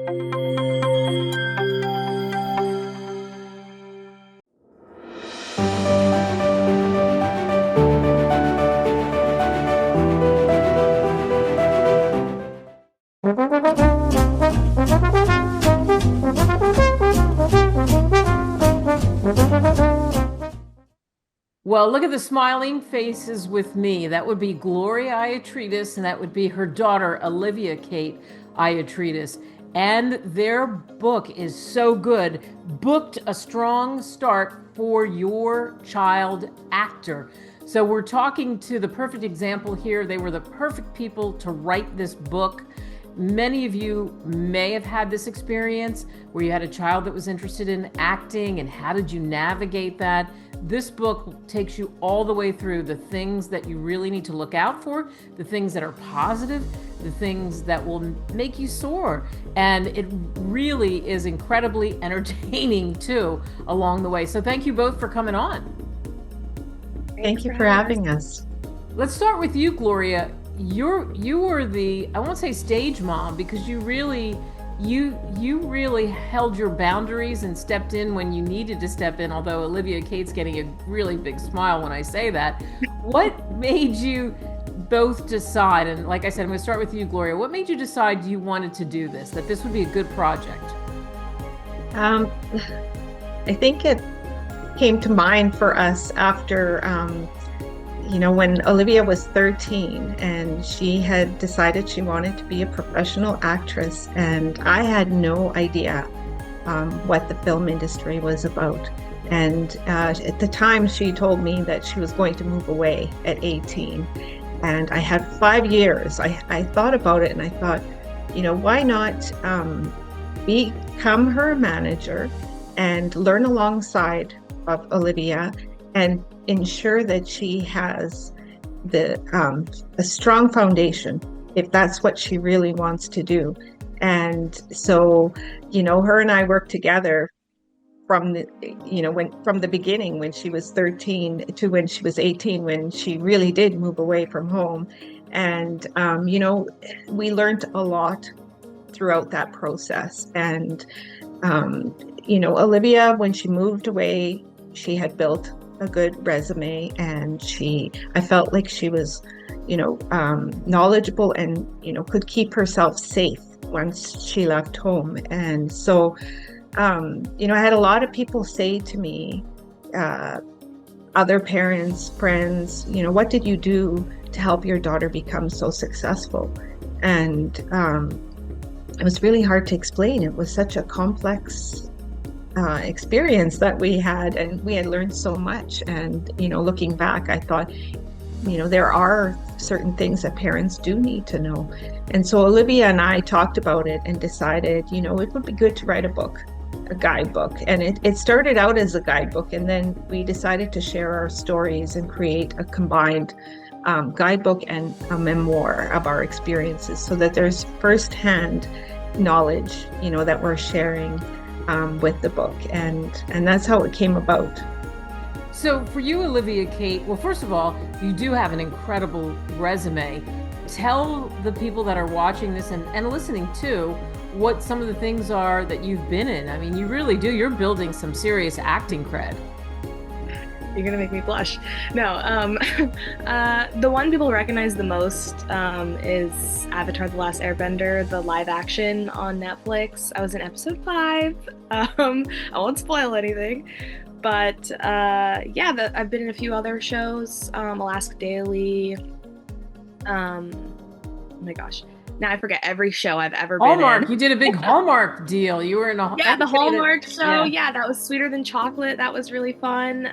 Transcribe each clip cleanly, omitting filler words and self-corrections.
Well, look at the smiling faces with me. That would be Gloria Iatridis, and that would be her daughter, Olivia Kate Iatridis. And their book is so good. Booked a strong start for your child actor. So we're talking to the perfect example here. They were the perfect people to write this book. Many of you may have had this experience where you had a child that was interested in acting, and how did you navigate that? This book takes you all the way through the things that you really need to look out for, the things that are positive, the things that will make you soar. And it really is incredibly entertaining too along the way. So thank you both for coming on. Thank you for having us. Let's start with you, Gloria. You were the, I won't say stage mom, because you really held your boundaries and stepped in when you needed to step in, although Olivia Kate's getting a really big smile when I say that. What made you both decide, and like I said, I'm going to start with you, Gloria, what made you decide you wanted to do this, that this would be a good project? I think it came to mind for us after when Olivia was 13 and she had decided she wanted to be a professional actress, and I had no idea what the film industry was about. And at the time, she told me that she was going to move away at 18. And I had 5 years. I thought about it and I thought, why not become her manager and learn alongside of Olivia and ensure that she has a strong foundation if that's what she really wants to do. And so, her and I worked together from the beginning, when she was 13 to when she was 18, when she really did move away from home. And we learned a lot throughout that process. And Olivia, when she moved away, she had built a good resume, and I felt like she was, knowledgeable and, could keep herself safe once she left home. And so, I had a lot of people say to me, other parents, friends, what did you do to help your daughter become so successful? And it was really hard to explain. It was such a complex experience that we had, and we had learned so much. And looking back, I thought, there are certain things that parents do need to know. And so Olivia and I talked about it and decided, it would be good to write a guidebook. And it started out as a guidebook, and then we decided to share our stories and create a combined guidebook and a memoir of our experiences, so that there's firsthand knowledge, that we're sharing with the book, and that's how it came about. So for you, Olivia Kate, well, first of all, you do have an incredible resume. Tell the people that are watching this and listening too, what some of the things are that you've been in. I mean, you really do. You're building some serious acting cred. You're gonna make me blush. No, the one people recognize the most is Avatar: The Last Airbender, the live action on Netflix. I was in episode 5. I won't spoil anything, but I've been in a few other shows. Alaska Daily. Oh my gosh. Now I forget every show I've ever been in. Hallmark. You did a big Hallmark deal. You were in a the Hallmark show. Yeah, that was Sweeter Than Chocolate. That was really fun.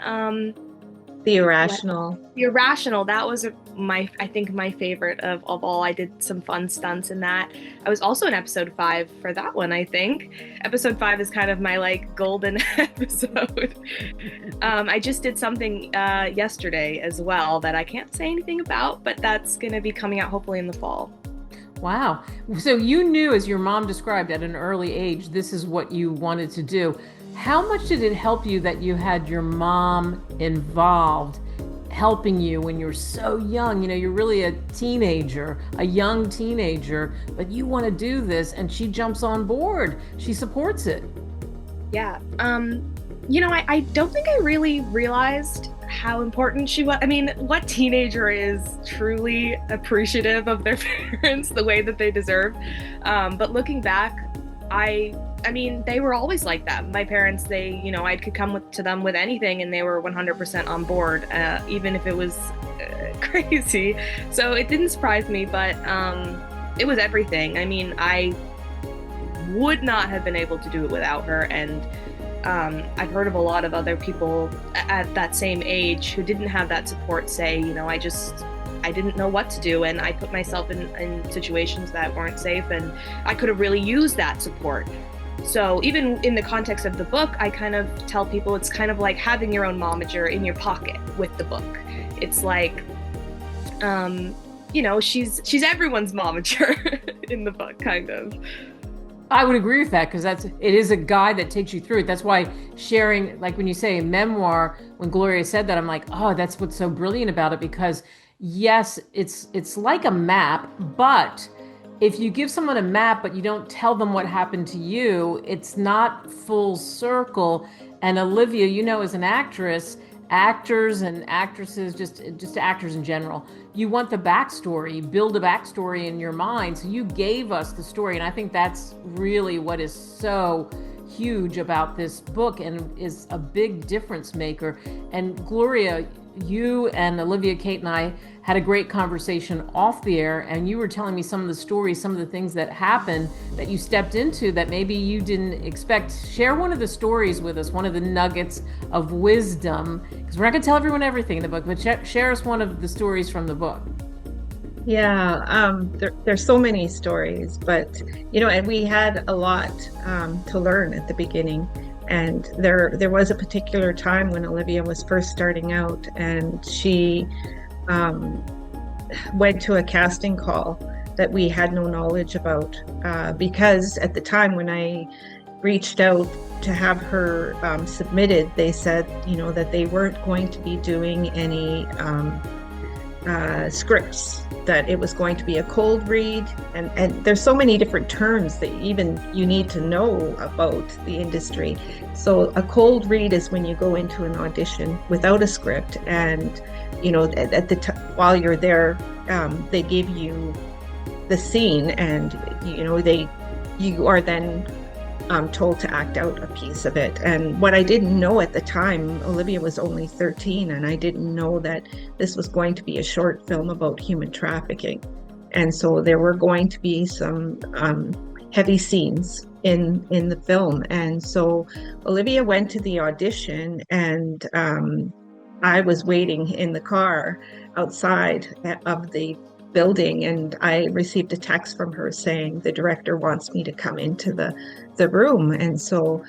The Irrational. The Irrational. That was I think my favorite of all. I did some fun stunts in that. I was also in episode 5 for that one. I think episode 5 is kind of my golden episode. I just did something yesterday as well that I can't say anything about, but that's going to be coming out hopefully in the fall. Wow. So you knew, as your mom described, at an early age, this is what you wanted to do. How much did it help you that you had your mom involved? helping you when you're so young. You know, you're really a teenager, a young teenager, but you want to do this, and she jumps on board. She supports it. Yeah. You know, I don't think I really realized how important she was. I mean, what teenager is truly appreciative of their parents the way that they deserve? But looking back, I mean, they were always like that. My parents, they, you know, I could come to them with anything and they were 100% on board, even if it was crazy. So it didn't surprise me, but it was everything. I mean, I would not have been able to do it without her. And I've heard of a lot of other people at that same age who didn't have that support say, you know, I didn't know what to do, and I put myself in situations that weren't safe, and I could have really used that support. So even in the context of the book, I kind of tell people it's kind of like having your own momager in your pocket with the book. It's like, you know, she's everyone's momager in the book, kind of. I would agree with that, because it is a guide that takes you through it. That's why sharing, like when you say a memoir, when Gloria said that, I'm like, oh, that's what's so brilliant about it, because yes, it's like a map, but if you give someone a map but you don't tell them what happened to you, it's not full circle. And Olivia, you know, as an actress, actors and actresses, just actors in general, you want the backstory, build a backstory in your mind. So you gave us the story. And I think that's really what is so huge about this book and is a big difference maker. And Gloria, you and Olivia, Kate, and I had a great conversation off the air, and you were telling me some of the stories, some of the things that happened that you stepped into that maybe you didn't expect. Share one of the stories with us, one of the nuggets of wisdom, because we're not going to tell everyone everything in the book, but share us one of the stories from the book. Yeah, there's so many stories, but you know, and we had a lot to learn at the beginning. And there was a particular time when Olivia was first starting out, and she went to a casting call that we had no knowledge about, because at the time when I reached out to have her submitted, they said, you know, that they weren't going to be doing any scripts, that it was going to be a cold read, and there's so many different terms that even you need to know about the industry. So a cold read is when you go into an audition without a script, and you know, while you're there, they give you the scene, and you know, you are then told to act out a piece of it. And what I didn't know at the time, Olivia was only 13, and I didn't know that this was going to be a short film about human trafficking. And so there were going to be some heavy scenes in the film. And so Olivia went to the audition, and I was waiting in the car outside of the building, and I received a text from her saying the director wants me to come into the room. And so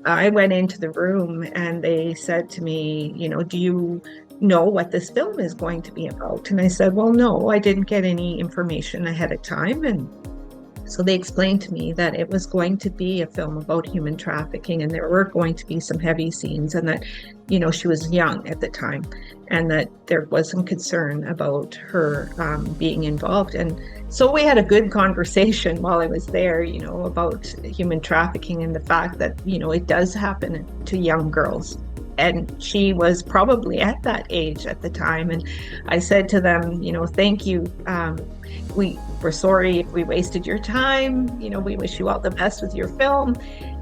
I went into the room, and they said to me, you know, do you know what this film is going to be about? And I said, well, no, I didn't get any information ahead of time. And so they explained to me that it was going to be a film about human trafficking, and there were going to be some heavy scenes, and that, you know, she was young at the time, and that there was some concern about her being involved. And so we had a good conversation while I was there, you know, about human trafficking and the fact that, you know, it does happen to young girls. And she was probably at that age at the time. And I said to them, you know, thank you. We're sorry if we wasted your time. You know, we wish you all the best with your film.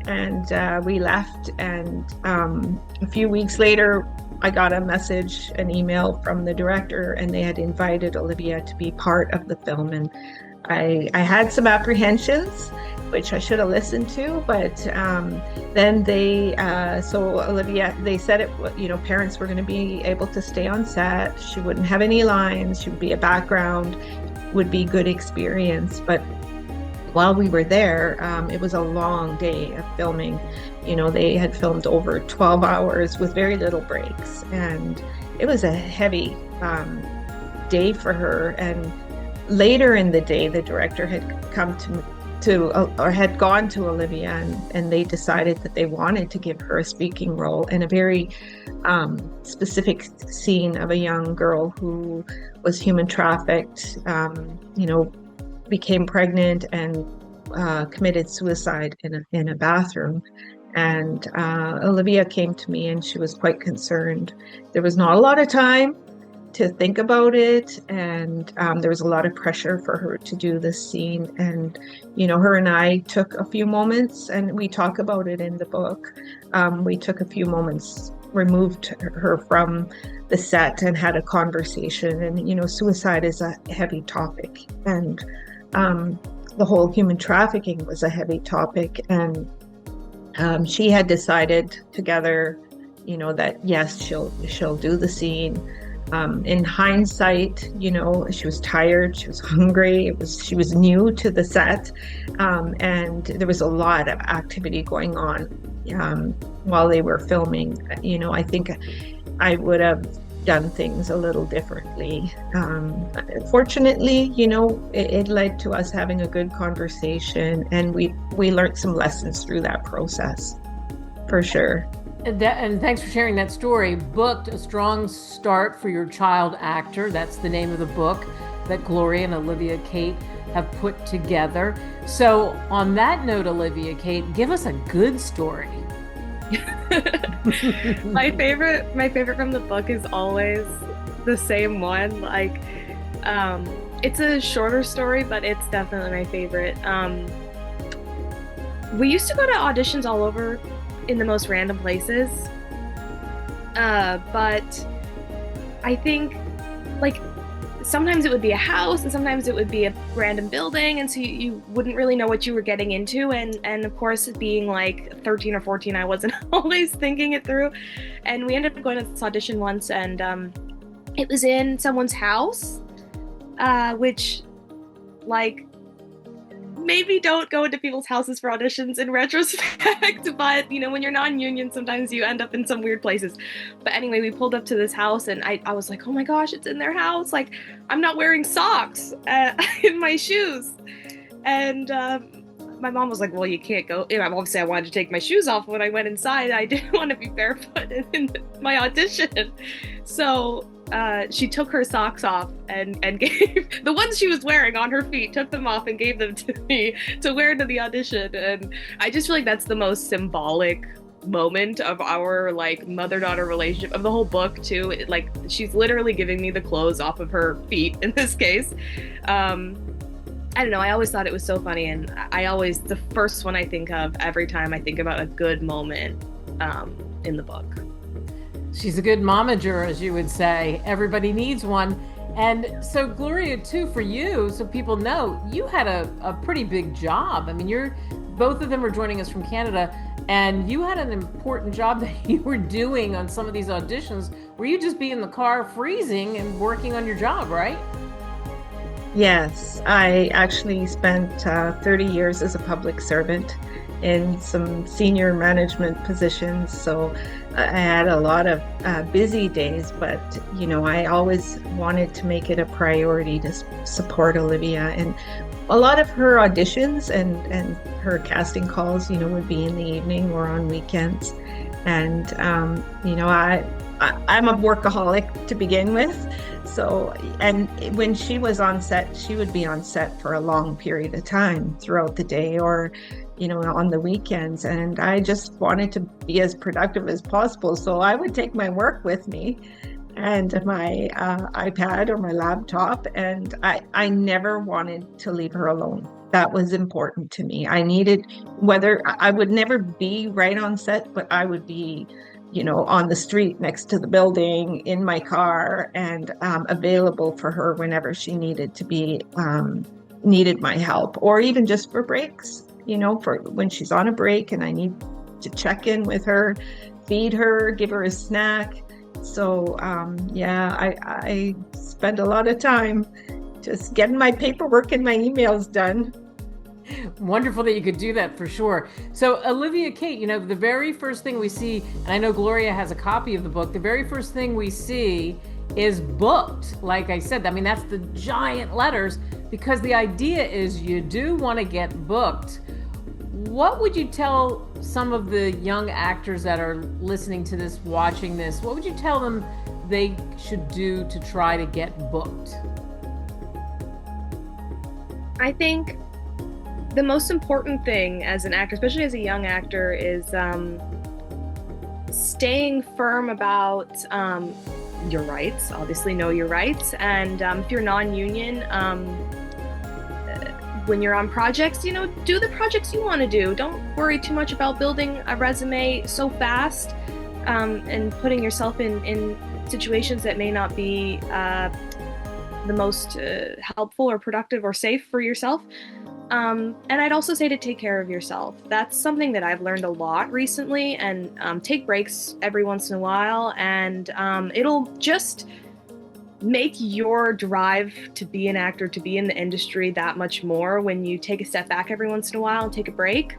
And we left. And a few weeks later, I got a message, an email from the director, and they had invited Olivia to be part of the film. And I had some apprehensions, which I should have listened to, but then so Olivia, they said it, you know, parents were going to be able to stay on set. She wouldn't have any lines. She would be a background, would be good experience. But while we were there, it was a long day of filming. You know, they had filmed over 12 hours with very little breaks, and it was a heavy day for her. And later in the day, the director had come to or had gone to Olivia, and they decided that they wanted to give her a speaking role in a very specific scene of a young girl who was human trafficked, became pregnant and committed suicide in a bathroom. And Olivia came to me and she was quite concerned. There was not a lot of time to think about it, and there was a lot of pressure for her to do this scene. And her and I took a few moments, and we talk about it in the book. We took a few moments, removed her from the set, and had a conversation. And suicide is a heavy topic, and the whole human trafficking was a heavy topic. And she had decided together, that yes, she'll do the scene. In hindsight, she was tired, she was hungry, she was new to the set, and there was a lot of activity going on while they were filming. I think I would have done things a little differently. Fortunately, it led to us having a good conversation, and we learned some lessons through that process, for sure. And thanks for sharing that story. Booked a strong start for your child actor. That's the name of the book that Gloria and Olivia Kate have put together. So on that note, Olivia Kate, give us a good story. My favorite from the book is always the same one. Like, it's a shorter story, but it's definitely my favorite. We used to go to auditions all over in the most random places, but I think, like, sometimes it would be a house and sometimes it would be a random building, and so you wouldn't really know what you were getting into, and of course, being like 13 or 14, I wasn't always thinking it through. And we ended up going to this audition once, and it was in someone's house, which, like, maybe don't go into people's houses for auditions in retrospect, but when you're non-union, sometimes you end up in some weird places. But anyway, we pulled up to this house, and I was like, oh my gosh, it's in their house. Like, I'm not wearing socks in my shoes. And my mom was like, well, you can't go. Obviously, I wanted to take my shoes off. When I went inside, I didn't want to be barefoot in my audition. So she took her socks off and gave the ones she was wearing on her feet, took them off and gave them to me to wear to the audition. And I just feel like that's the most symbolic moment of our, like, mother-daughter relationship, of the whole book too. Like, she's literally giving me the clothes off of her feet in this case. I don't know, I always thought it was so funny, and the first one I think of every time I think about a good moment in the book. She's a good momager, as you would say. Everybody needs one. And so, Gloria, too, for you, so people know, you had a pretty big job. I mean, both of them are joining us from Canada, and you had an important job that you were doing on some of these auditions where you just be in the car freezing and working on your job, right? Yes, I actually spent 30 years as a public servant in some senior management positions. So I had a lot of busy days, but I always wanted to make it a priority to support Olivia. And a lot of her auditions and her casting calls, would be in the evening or on weekends. And I'm a workaholic to begin with. So, and when she was on set, she would be on set for a long period of time throughout the day, or on the weekends. And I just wanted to be as productive as possible. So I would take my work with me and my iPad or my laptop. And I never wanted to leave her alone. That was important to me. I needed, whether I would never be right on set, but I would be, on the street next to the building, in my car, and available for her whenever she needed to be, needed my help, or even just for breaks. For when she's on a break and I need to check in with her, feed her, give her a snack. So I spend a lot of time just getting my paperwork and my emails done. Wonderful that you could do that, for sure. So Olivia Kate, the very first thing we see, and I know Gloria has a copy of the book, the very first thing we see is booked. Like I said, I mean, that's the giant letters, because the idea is you do want to get booked. What would you tell some of the young actors that are listening to this, watching this? What would you tell them they should do to try to get booked? I think the most important thing as an actor, especially as a young actor, is staying firm about your rights. Obviously, know your rights. And if you're non-union, when you're on projects, do the projects you want to do. Don't worry too much about building a resume so fast and putting yourself in situations that may not be the most helpful or productive or safe for yourself. And I'd also say to take care of yourself. That's something that I've learned a lot recently, and take breaks every once in a while, and it'll just make your drive to be an actor, to be in the industry, that much more when you take a step back every once in a while and take a break.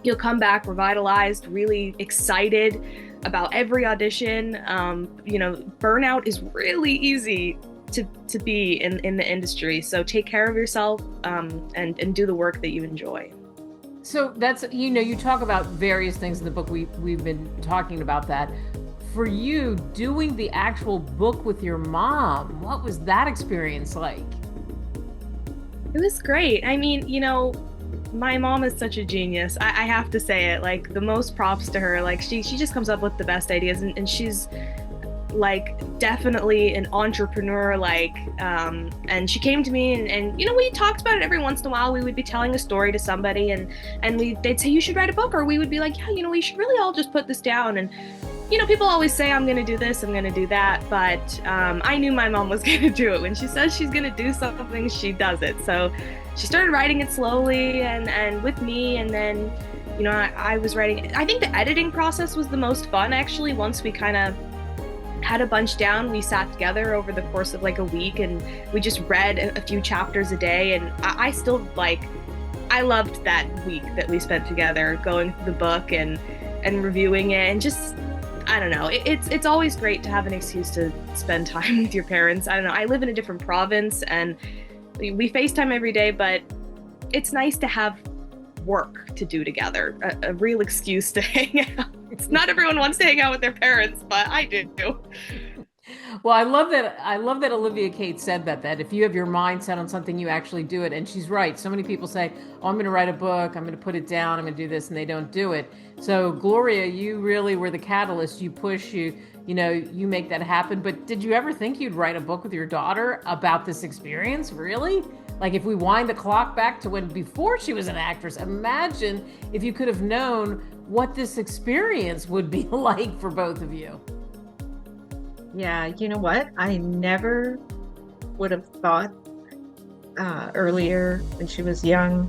You'll come back revitalized, really excited about every audition. Burnout is really easy to be in the industry. So take care of yourself and do the work that you enjoy. So that's, you talk about various things in the book. We've been talking about that. For you, doing the actual book with your mom, what was that experience like? It was great. I mean, my mom is such a genius. I have to say it, like, the most props to her. Like, she just comes up with the best ideas, and she's like definitely an entrepreneur, and she came to me and we talked about it every once in a while. We would be telling a story to somebody and they'd say, you should write a book, or we would be like, yeah, we should really all just put this down. And people always say, I'm gonna do this, I'm gonna do that, but I knew my mom was gonna do it. When she says she's gonna do something, she does it. So she started writing it slowly and with me, and then I was writing. I think the editing process was the most fun, actually. Once we kind of had a bunch down, we sat together over the course of like a week, and we just read a few chapters a day. And I still I loved that week that we spent together going through the book and reviewing it, and just, I don't know, it's always great to have an excuse to spend time with your parents. I don't know, I live in a different province and we FaceTime every day, but it's nice to have work to do together, a real excuse to hang out. It's not everyone wants to hang out with their parents, but I do. Well, I love that Olivia Kate said that if you have your mind set on something, you actually do it. And she's right. So many people say, oh, I'm going to write a book, I'm going to put it down, I'm going to do this, and they don't do it. So Gloria, you really were the catalyst. You push, you make that happen. But did you ever think you'd write a book with your daughter about this experience? Really? Like, if we wind the clock back to before she was an actress, imagine if you could have known what this experience would be like for both of you. Yeah, you know what? I never would have thought earlier when she was young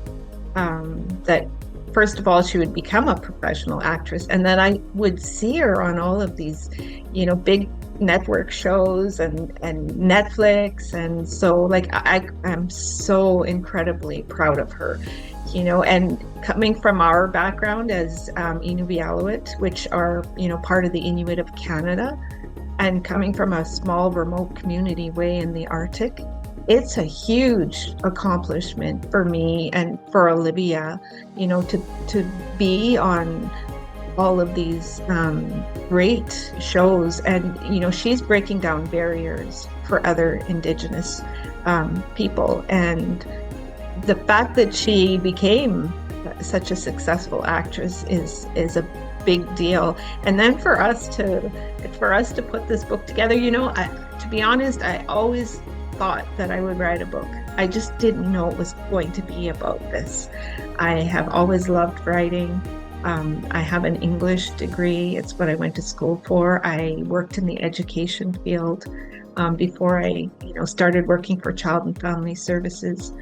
that, first of all, she would become a professional actress, and that I would see her on all of these, big network shows and Netflix. And so, I'm so incredibly proud of her, and coming from our background as Inuvialuit, which are, part of the Inuit of Canada, and coming from a small remote community way in the Arctic, it's a huge accomplishment for me and for Olivia, to be on all of these great shows. And, she's breaking down barriers for other Indigenous people. And the fact that she became such a successful actress is a big deal. And then for us to put this book together, to be honest, I always thought that I would write a book. I just didn't know it was going to be about this. I have always loved writing. I have an English degree. It's what I went to school for. I worked in the education field before I started working for Child and Family Services.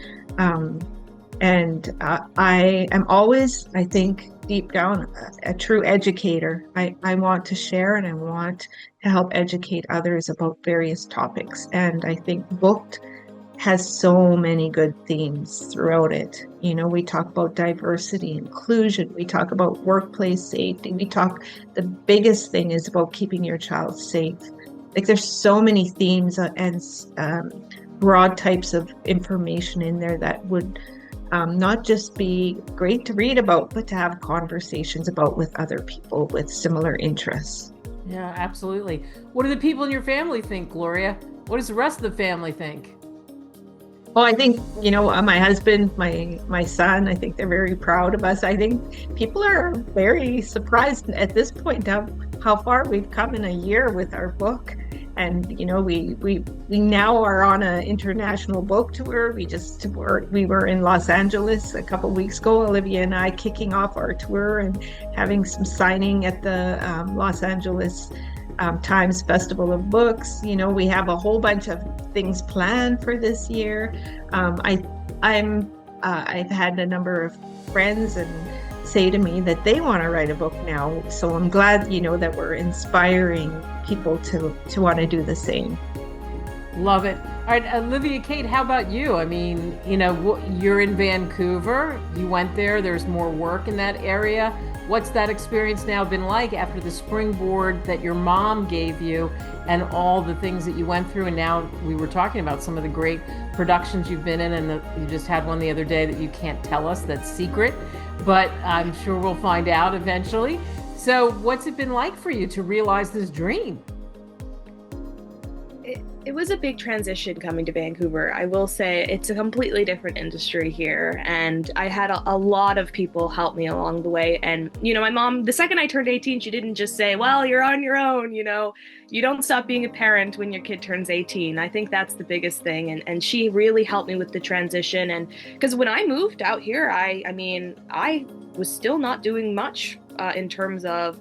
And I am always, I think, deep down, a true educator. I want to share, and I want to help educate others about various topics. And I think Booked has so many good themes throughout it. We talk about diversity, inclusion, we talk about workplace safety, the biggest thing is about keeping your child safe. like there's so many themes and broad types of information in there that would not just be great to read about, but to have conversations about with other people with similar interests. Yeah, absolutely. What do the people in your family think, Gloria? What does the rest of the family think? Well, I think, my husband, my son, I think they're very proud of us. I think people are very surprised at this point of how far we've come in a year with our book. And, we now are on an international book tour. We were in Los Angeles a couple weeks ago, Olivia and I, kicking off our tour and having some signing at the Los Angeles Times Festival of Books. We have a whole bunch of things planned for this year. I've had a number of friends and say to me that they want to write a book now. So I'm glad, that we're inspiring people to want to do the same. Love it. All right, Olivia Kate, how about you? I mean, you're in Vancouver. You went there. There's more work in that area. What's that experience now been like after the springboard that your mom gave you and all the things that you went through? And now we were talking about some of the great productions you've been in, and you just had one the other day that you can't tell us, that's secret, but I'm sure we'll find out eventually. So what's it been like for you to realize this dream? It was a big transition coming to Vancouver. I will say it's a completely different industry here. And I had a lot of people help me along the way. And, my mom, the second I turned 18, she didn't just say, well, you're on your own. You don't stop being a parent when your kid turns 18. I think that's the biggest thing. And she really helped me with the transition. And because when I moved out here, I was still not doing much in terms of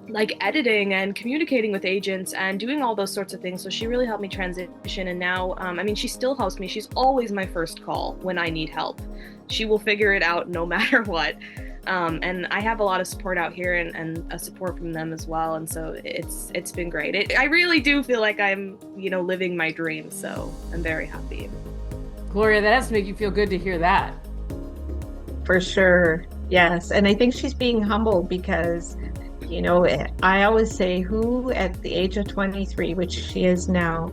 like editing and communicating with agents and doing all those sorts of things. So she really helped me transition. And now, she still helps me. She's always my first call when I need help. She will figure it out no matter what. And I have a lot of support out here and a support from them as well. And so it's been great. I really do feel like I'm, living my dream. So I'm very happy. Gloria, that has to make you feel good to hear that. For sure. Yes. And I think she's being humble because I always say, who at the age of 23, which she is now,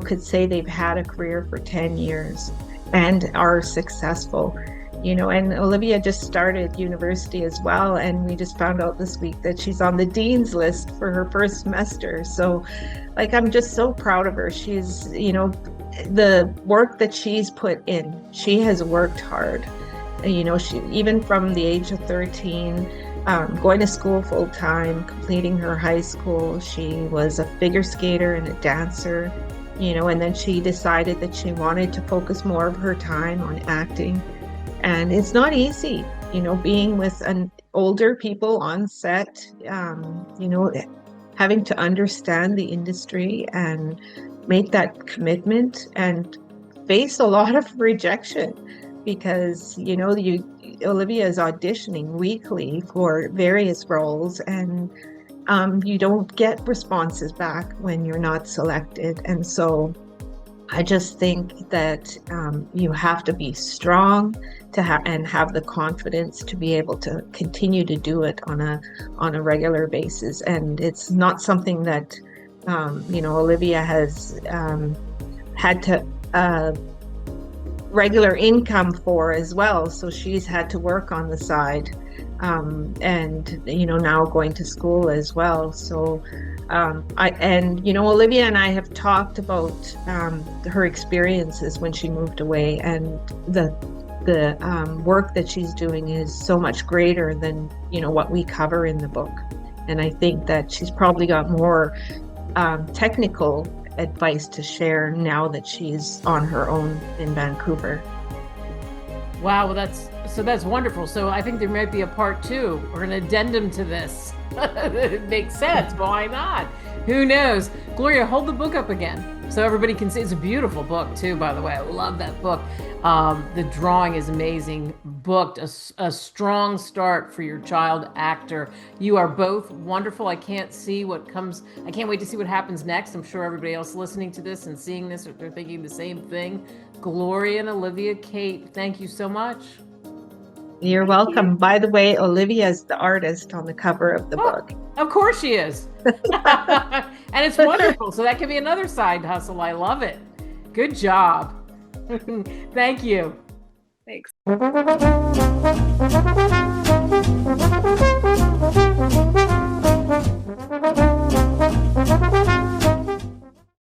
could say they've had a career for 10 years and are successful, and Olivia just started university as well. And we just found out this week that she's on the dean's list for her first semester. So I'm just so proud of her. She's, the work that she's put in, she has worked hard. She, even from the age of 13, going to school full time, completing her high school. She was a figure skater and a dancer, and then she decided that she wanted to focus more of her time on acting. And it's not easy, being with older people on set, having to understand the industry and make that commitment and face a lot of rejection because, Olivia is auditioning weekly for various roles and you don't get responses back when you're not selected. And so I just think that you have to be strong and have the confidence to be able to continue to do it on a regular basis. And it's not something that Olivia has had to regular income for as well. So she's had to work on the side and now going to school as well. So Olivia and I have talked about her experiences when she moved away, and the work that she's doing is so much greater than what we cover in the book. And I think that she's probably got more technical advice to share now that she's on her own in Vancouver. Wow, well that's wonderful. So I think there might be a part 2 or an addendum to this. It makes sense. Why not? Who knows? Gloria, hold the book up again so everybody can see. It's a beautiful book too, by the way. I love that book. The drawing is amazing. Booked a strong start for your child actor. You are both wonderful. I can't wait to see what happens next. I'm sure everybody else listening to this and seeing this, they're thinking the same thing. Gloria and Olivia Kate, thank you so much. You're welcome. By the way, Olivia is the artist on the cover of the book. Of course she is. And it's wonderful. So that could be another side hustle. I love it. Good job. Thank you. Thanks.